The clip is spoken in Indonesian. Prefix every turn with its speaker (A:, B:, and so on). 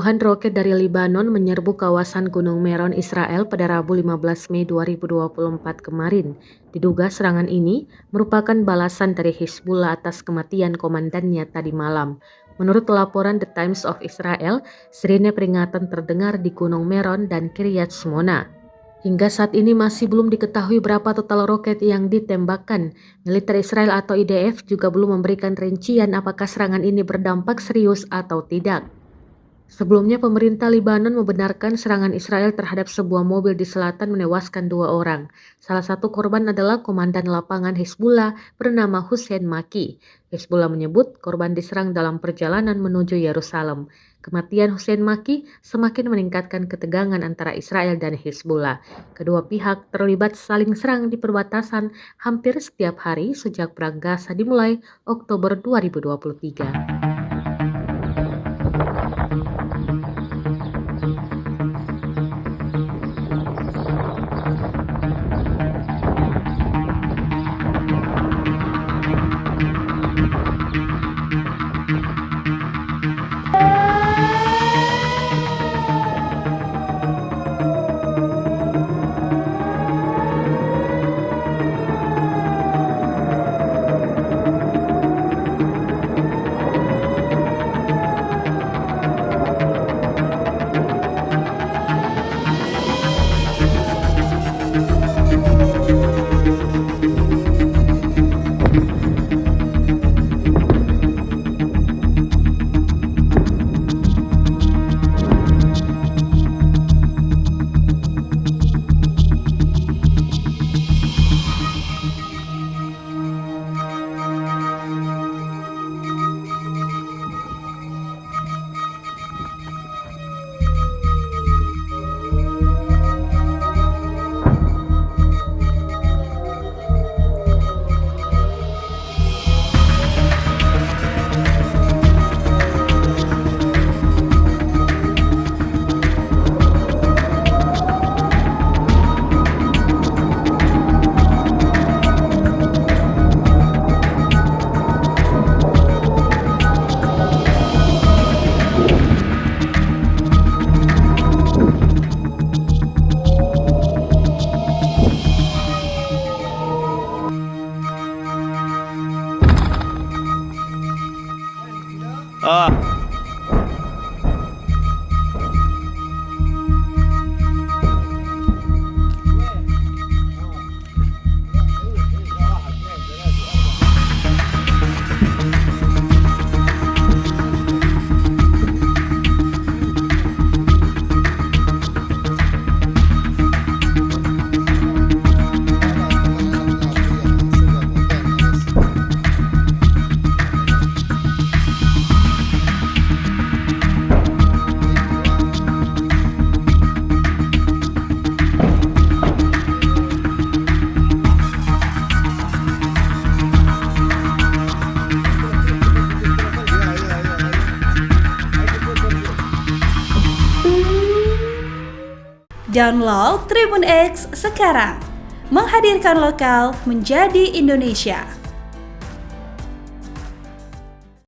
A: Puluhan roket dari Lebanon menyerbu kawasan Gunung Meron, Israel pada Rabu 15 Mei 2024 kemarin. Diduga serangan ini merupakan balasan dari Hizbullah atas kematian komandannya tadi malam. Menurut laporan The Times of Israel, sirine peringatan terdengar di Gunung Meron dan Kiryat Shmona. Hingga saat ini masih belum diketahui berapa total roket yang ditembakkan. Militer Israel atau IDF juga belum memberikan rincian apakah serangan ini berdampak serius atau tidak. Sebelumnya pemerintah Lebanon membenarkan serangan Israel terhadap sebuah mobil di selatan menewaskan 2 orang. Salah satu korban adalah komandan lapangan Hizbullah bernama Hussein Maki. Hizbullah menyebut korban diserang dalam perjalanan menuju Yerusalem. Kematian Hussein Maki semakin meningkatkan ketegangan antara Israel dan Hizbullah. Kedua pihak terlibat saling serang di perbatasan hampir setiap hari sejak Perang Gaza dimulai Oktober 2023.
B: Ah.
C: Download Tribun X sekarang, menghadirkan lokal menjadi Indonesia.